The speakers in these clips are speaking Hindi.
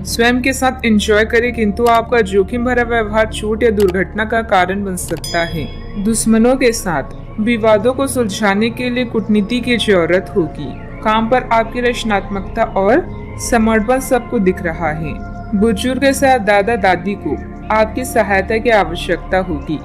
स्वयं के साथ एंजॉय करें, किंतु आपका जोखिम भरा व्यवहार चोट या दुर्घटना का कारण बन सकता है। दुश्मनों के साथ विवादों को सुलझाने के लिए कूटनीति की जरूरत होगी। काम पर आपकी रचनात्मकता और समर्पण सबको दिख रहा है। बुजुर्ग के साथ दादा दादी को आपकी सहायता की आवश्यकता होगी।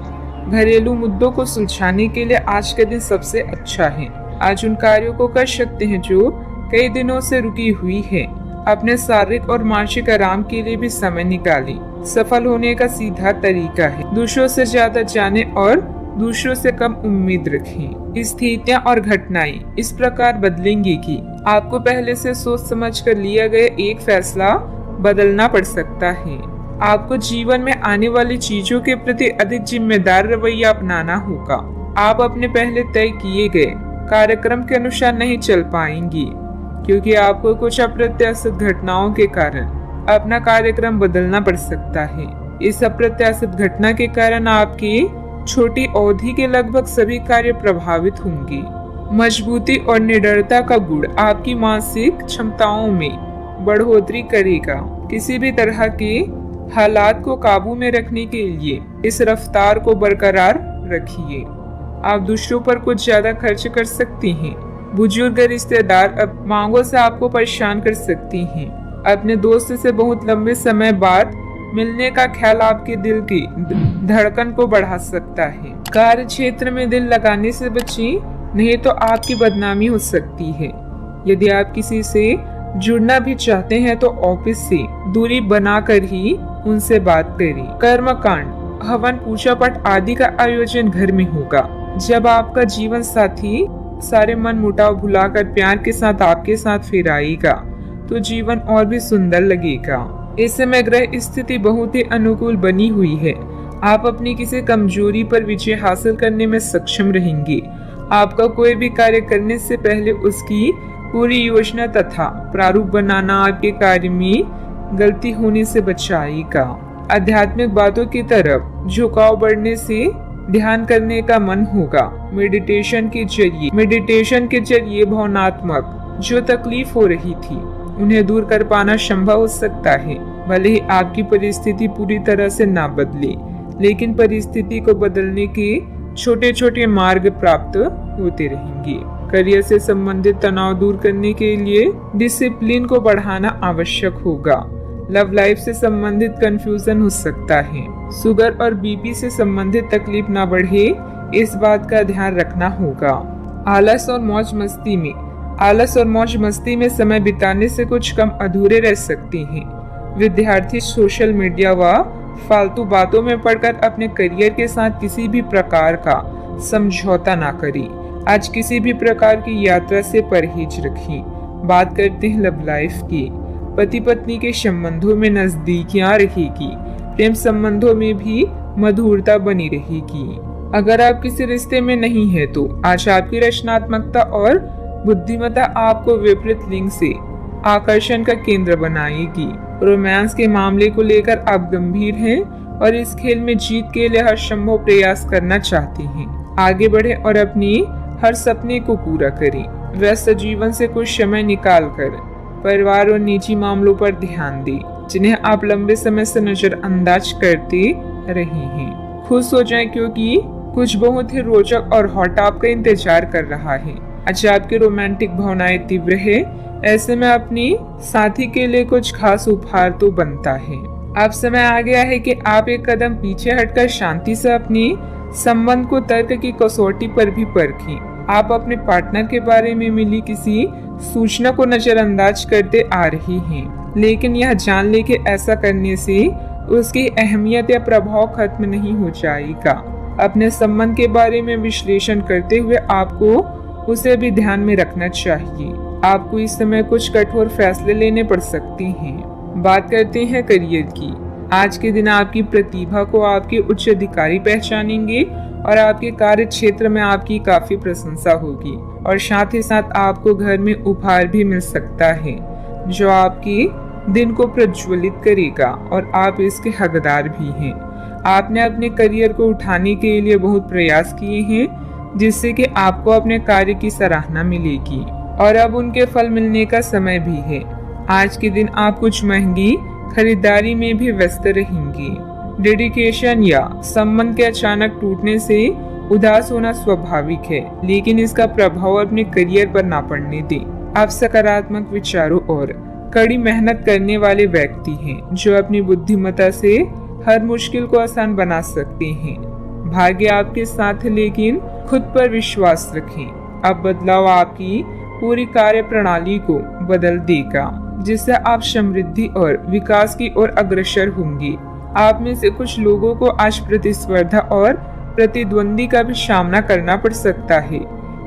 घरेलू मुद्दों को सुलझाने के लिए आज का दिन सबसे अच्छा है। आज उन कार्यों को कर सकते हैं जो कई दिनों से रुकी हुई है। अपने शारीरिक और मानसिक आराम के लिए भी समय निकालें। सफल होने का सीधा तरीका है दूसरों से ज्यादा जाने और दूसरों से कम उम्मीद रखें। स्थितियां और घटनाएं इस प्रकार बदलेंगी कि आपको पहले से सोच समझ कर लिया गया एक फैसला बदलना पड़ सकता है। आपको जीवन में आने वाली चीजों के प्रति अधिक जिम्मेदार रवैया अपनाना होगा। आप अपने पहले तय किए गए कार्यक्रम के अनुसार नहीं चल पाएंगी, क्योंकि आपको कुछ अप्रत्याशित घटनाओं के कारण अपना कार्यक्रम बदलना पड़ सकता है। इस अप्रत्याशित घटना के कारण आपकी छोटी अवधि के लगभग सभी कार्य प्रभावित होंगे। मजबूती और निडरता का गुण आपकी मानसिक क्षमताओं में बढ़ोतरी करेगा। किसी भी तरह के हालात को काबू में रखने के लिए इस रफ्तार को बरकरार रखिए। आप दूसरों पर कुछ ज्यादा खर्च कर सकती हैं। बुजुर्ग रिश्तेदार अब मांगों से आपको परेशान कर सकती हैं। अपने दोस्त से बहुत लंबे समय बाद मिलने का ख्याल आपके दिल की धड़कन को बढ़ा सकता है। कार्य क्षेत्र में दिल लगाने से बचिए, नहीं तो आपकी बदनामी हो सकती है। यदि आप किसी से जुड़ना भी चाहते हैं तो ऑफिस से दूरी बनाकर ही उनसे बात करें। कर्म कांड, हवन, पूजा पाठ आदि का आयोजन घर में होगा। जब आपका जीवन साथी सारे मन मुटाव भुलाकर प्यार के साथ आपके साथ फिर आएगा तो जीवन और भी सुंदर लगेगा। इस समय ग्रह स्थिति बहुत ही अनुकूल बनी हुई है। आप अपनी किसी कमजोरी पर विजय हासिल करने में सक्षम रहेंगे। आपका कोई भी कार्य करने से पहले उसकी पूरी योजना तथा प्रारूप बनाना आपके कार्य में गलती होने से बचाएगा। आध्यात्मिक बातों की तरफ झुकाव बढ़ने से ध्यान करने का मन होगा। मेडिटेशन के जरिए भावनात्मक जो तकलीफ हो रही थी उन्हें दूर कर पाना संभव हो सकता है। भले ही आपकी परिस्थिति पूरी तरह से ना बदले, लेकिन परिस्थिति को बदलने के छोटे छोटे मार्ग प्राप्त होते रहेंगे। करियर से संबंधित तनाव दूर करने के लिए डिसिप्लिन को बढ़ाना आवश्यक होगा। लव लाइफ से संबंधित कंफ्यूजन हो सकता है। शुगर और बीपी से संबंधित तकलीफ ना बढ़े, इस बात का ध्यान रखना होगा। आलस और मौज मस्ती में समय बिताने से कुछ कम अधूरे रह सकते हैं। विद्यार्थी सोशल मीडिया व फालतू बातों में पड़कर अपने करियर के साथ किसी भी प्रकार का समझौता ना करें। आज किसी भी प्रकार की यात्रा से परहेज रखें। बात करते हैं लव लाइफ की। पति पत्नी के संबंधों में नजदीकियां रहेगी। प्रेम संबंधों में भी मधुरता बनी रहेगी। अगर आप किसी रिश्ते में नहीं है तो आज आपकी रचनात्मकता और बुद्धिमत्ता आपको विपरीत लिंग से आकर्षण का केंद्र बनाएगी। रोमांस के मामले को लेकर आप गंभीर हैं और इस खेल में जीत के लिए हर संभव प्रयास करना चाहते हैं। आगे बढ़े और अपनी हर सपने को पूरा करें। व्यस्त जीवन से कुछ समय निकालकर परिवार और निजी मामलों पर ध्यान दें, जिन्हें आप लंबे समय से नजरअंदाज करते रहे हैं। खुश हो जाएं, क्योंकि कुछ बहुत ही रोचक और हॉट आपका इंतजार कर रहा है। आज आपकी रोमांटिक भावनाएं तीव्र है। ऐसे में अपनी साथी के लिए कुछ खास उपहार तो बनता है। अब समय आ गया है कि आप एक कदम पीछे हटकर शांति से अपने संबंध को तर्क की कसौटी पर भी परखें। आप अपने पार्टनर के बारे में मिली किसी सूचना को नजरअंदाज करते आ रही हैं, लेकिन यह जान ले कि ऐसा करने से उसकी अहमियत या प्रभाव खत्म नहीं हो जाएगा। अपने संबंध के बारे में विश्लेषण करते हुए आपको उसे भी ध्यान में रखना चाहिए। आपको इस समय कुछ कठोर फैसले लेने पड़ सकते हैं। बात करते हैं करियर की। आज के दिन आपकी प्रतिभा को आपके उच्च अधिकारी पहचानेंगे और आपके कार्य क्षेत्र में आपकी काफी प्रशंसा होगी और साथ ही साथ आपको घर में उपहार भी मिल सकता है जो आपके दिन को प्रज्वलित करेगा और आप इसके हकदार भी हैं। आपने अपने करियर को उठाने के लिए बहुत प्रयास किए हैं, जिससे कि आपको अपने कार्य की सराहना मिलेगी और अब उनके फल मिलने का समय भी है। आज के दिन आप कुछ महंगी खरीदारी में भी व्यस्त रहेंगी। डेडिकेशन या संबंध के अचानक टूटने से उदास होना स्वाभाविक है, लेकिन इसका प्रभाव अपने करियर पर ना पड़ने दें। आप सकारात्मक विचारों और कड़ी मेहनत करने वाले व्यक्ति हैं, जो अपनी बुद्धिमत्ता से हर मुश्किल को आसान बना सकते हैं। भाग्य आपके साथ है, लेकिन खुद पर विश्वास रखें। अब बदलाव आपकी पूरी कार्य प्रणाली को बदल देगा, जिससे आप समृद्धि और विकास की ओर अग्रसर होंगे। आप में से कुछ लोगों को आज प्रतिस्पर्धा और प्रतिद्वंदी का भी सामना करना पड़ सकता है।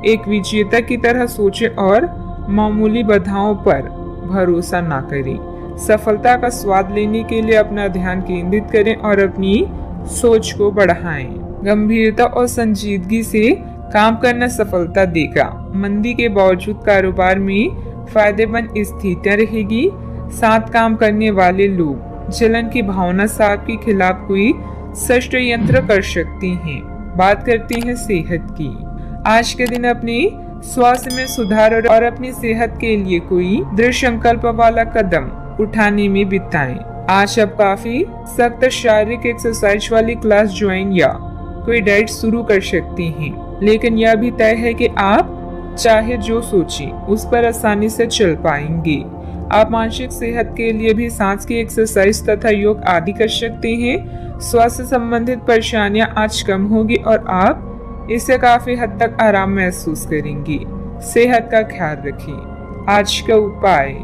एक विजेता की तरह सोचें और मामूली बाधाओं पर भरोसा ना करें। सफलता का स्वाद लेने के लिए अपना ध्यान केंद्रित करें और अपनी सोच को बढ़ाएं। गंभीरता और संजीदगी से काम करना सफलता देगा। मंदी के बावजूद कारोबार में फायदेमंद स्थितियां रहेगी। साथ काम करने वाले लोग जलन की भावना से आपके खिलाफ कोई षड्यंत्र कर सकते हैं। बात करते हैं सेहत की। आज के दिन अपने स्वास्थ्य में सुधार और अपनी सेहत के लिए कोई दृढ़ संकल्प वाला कदम उठाने में बिताएं। आज आप काफी सख्त शारीरिक एक्सरसाइज वाली क्लास ज्वाइन या कोई डाइट शुरू कर सकते हैं, लेकिन यह भी तय है कि आप चाहे जो सोचें उस पर आसानी से चल पाएंगे। आप मानसिक सेहत के लिए भी सांस की एक्सरसाइज तथा योग आदि कर सकते हैं। स्वास्थ्य संबंधित परेशानियां आज कम होगी और आप इससे काफी हद तक आराम महसूस करेंगे। सेहत का ख्याल रखें। आज का उपाय,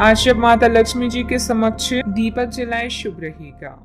आज जब माता लक्ष्मी जी के समक्ष दीपक जलाएं शुभ रहेगा।